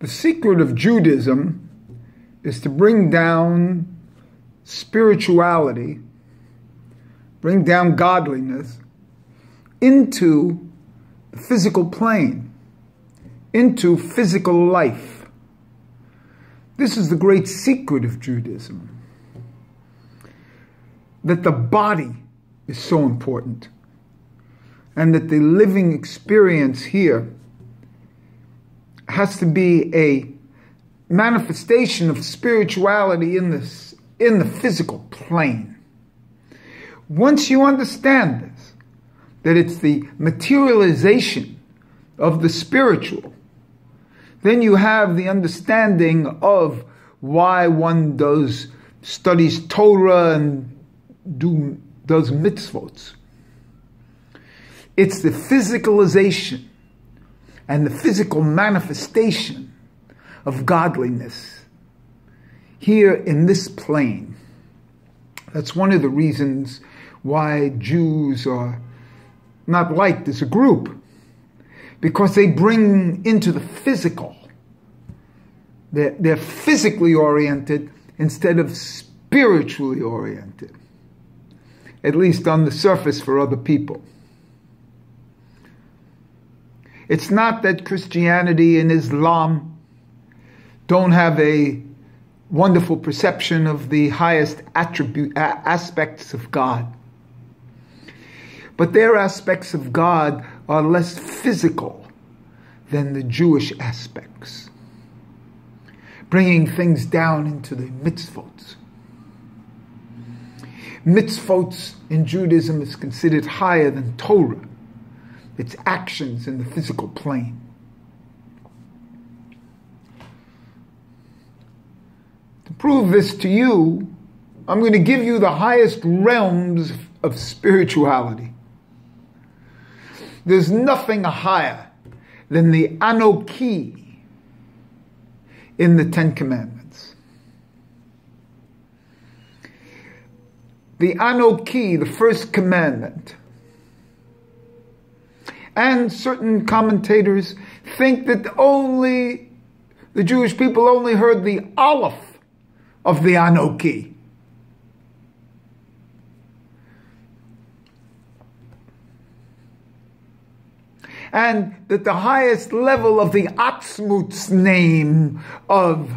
The secret of Judaism is to bring down spirituality, bring down godliness into the physical plane, into physical life. This is the great secret of Judaism, that the body is so important, and that the living experience here has to be a manifestation of spirituality in the physical plane. Once you understand this, that it's the materialization of the spiritual, then you have the understanding of why one studies Torah and does mitzvot. It's the physicalization and the physical manifestation of godliness here in this plane. That's one of the reasons why Jews are not liked as a group, because they bring into the physical. They're physically oriented instead of spiritually oriented, at least on the surface for other people. It's not that Christianity and Islam don't have a wonderful perception of the highest aspects of God, but their aspects of God are less physical than the Jewish aspects, bringing things down into the mitzvot. Mitzvot in Judaism is considered higher than Torah. Its actions in the physical plane. To prove this to you, I'm going to give you the highest realms of spirituality. There's nothing higher than the Anoki in the Ten Commandments. The Anoki, the first commandment. And certain commentators think that only the Jewish people only heard the Aleph of the Anoki. And that the highest level of the Atzmut's name of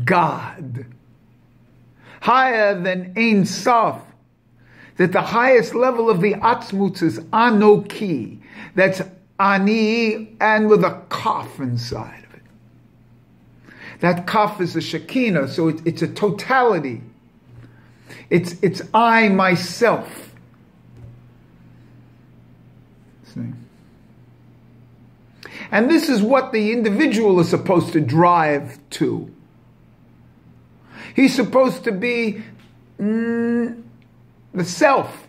God, higher than Ein Sof, that the highest level of the Atzmutz is Anoki. That's Ani, and with a kaf inside of it. That kaf is a Shekinah, so it's a totality. It's I, myself. See? And this is what the individual is supposed to drive to. He's supposed to be the self,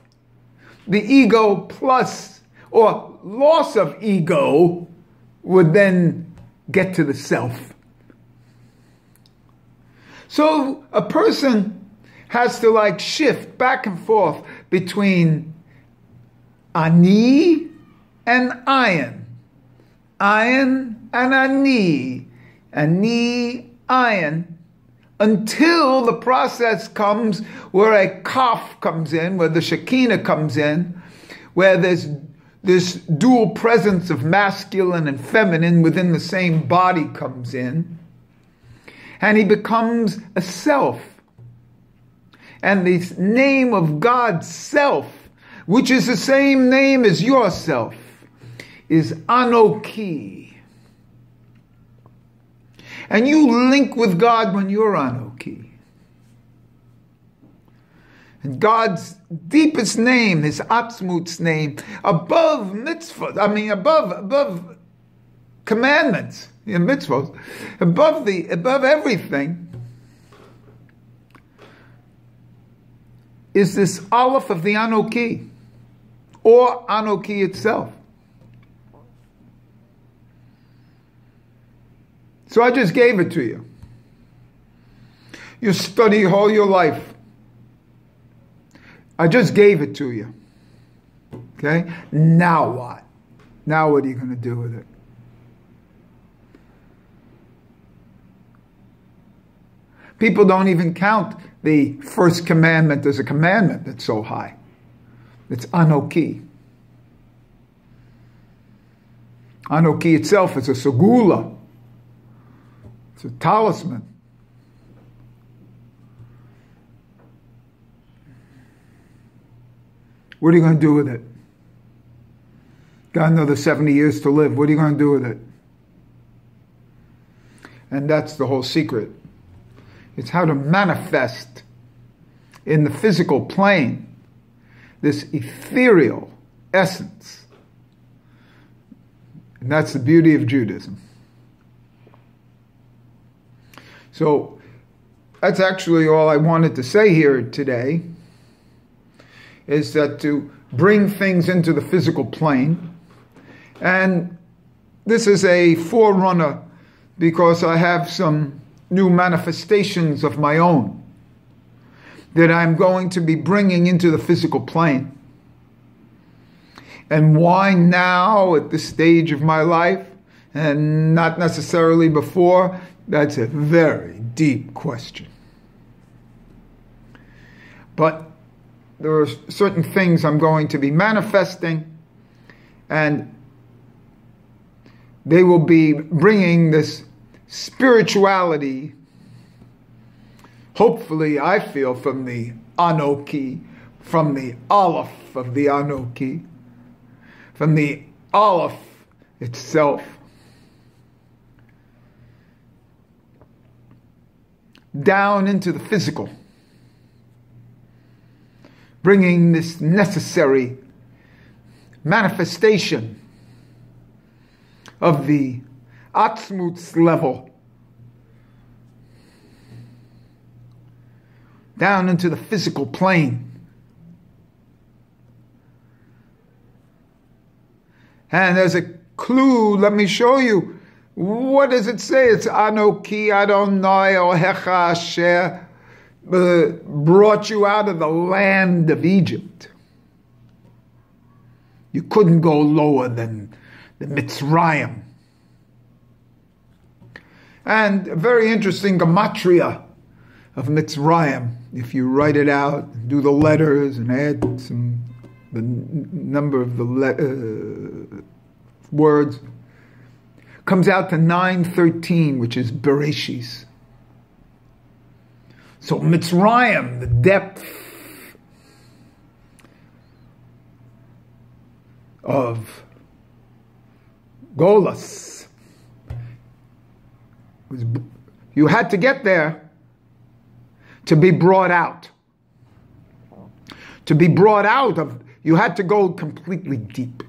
the ego plus, or loss of ego would then get to the self. So a person has to shift back and forth between Ani and Ayin. Ayin and Ani. Ani, Ayin. Until the process comes where a kaf comes in, where the Shekinah comes in, where there's this dual presence of masculine and feminine within the same body comes in, and he becomes a self. And the name of God's self, which is the same name as yourself, is Anoki. And you link with God when you're Anoki. And God's deepest name, His Atzmut's name, above mitzvot, above commandments, mitzvot, above everything, is this Aleph of the Anoki, or Anoki itself. So I just gave it to you. You study all your life. I just gave it to you. Okay? Now what? Now what are you going to do with it? People don't even count the first commandment as a commandment that's so high. It's Anoki. Anoki itself is a segula. It's a talisman. What are you going to do with it? Got another 70 years to live. What are you going to do with it? And that's the whole secret. It's how to manifest in the physical plane this ethereal essence. And that's the beauty of Judaism. So that's actually all I wanted to say here today, is that to bring things into the physical plane. And this is a forerunner because I have some new manifestations of my own that I'm going to be bringing into the physical plane. And why now at this stage of my life and not necessarily before? That's a very deep question. But there are certain things I'm going to be manifesting, and they will be bringing this spirituality, hopefully, I feel, from the Anoki, from the Aleph of the Anoki, from the Aleph itself, down into the physical, bringing this necessary manifestation of the Atzmutz level down into the physical plane. And as a clue, let me show you. What does it say? It's Anoki Adonai Elohecha Asher brought you out of the land of Egypt. You couldn't go lower than the Mitzrayim. And a very interesting gematria of Mitzrayim. If you write it out, do the letters and add the number of the words, comes out to 913, which is Bereshis. So Mitzrayim, the depth of Golas, you had to get there to be brought out. To be brought out of, you had to go completely deep.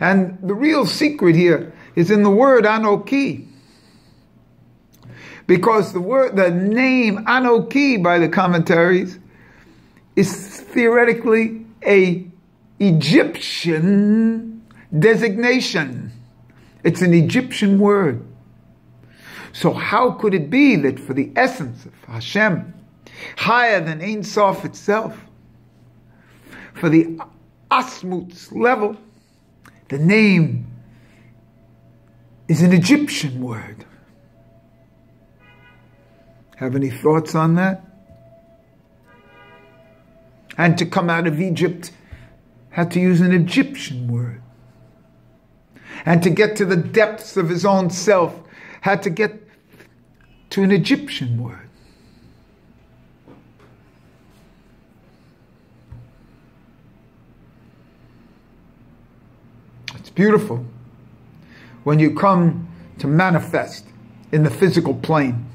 And the real secret here is in the word Anoki. Because the name Anoki by the commentaries is theoretically a Egyptian designation. It's an Egyptian word. So how could it be that for the essence of Hashem, higher than Ein Sof itself, for the Asmutz level, the name is an Egyptian word? Have any thoughts on that? And to come out of Egypt had to use an Egyptian word. And to get to the depths of his own self had to get to an Egyptian word. It's beautiful when you come to manifest in the physical plane.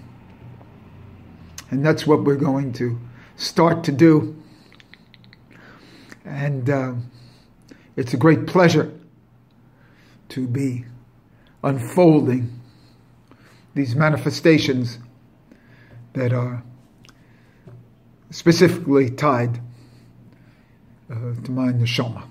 And that's what we're going to start to do. And it's a great pleasure to be unfolding these manifestations that are specifically tied to my neshama.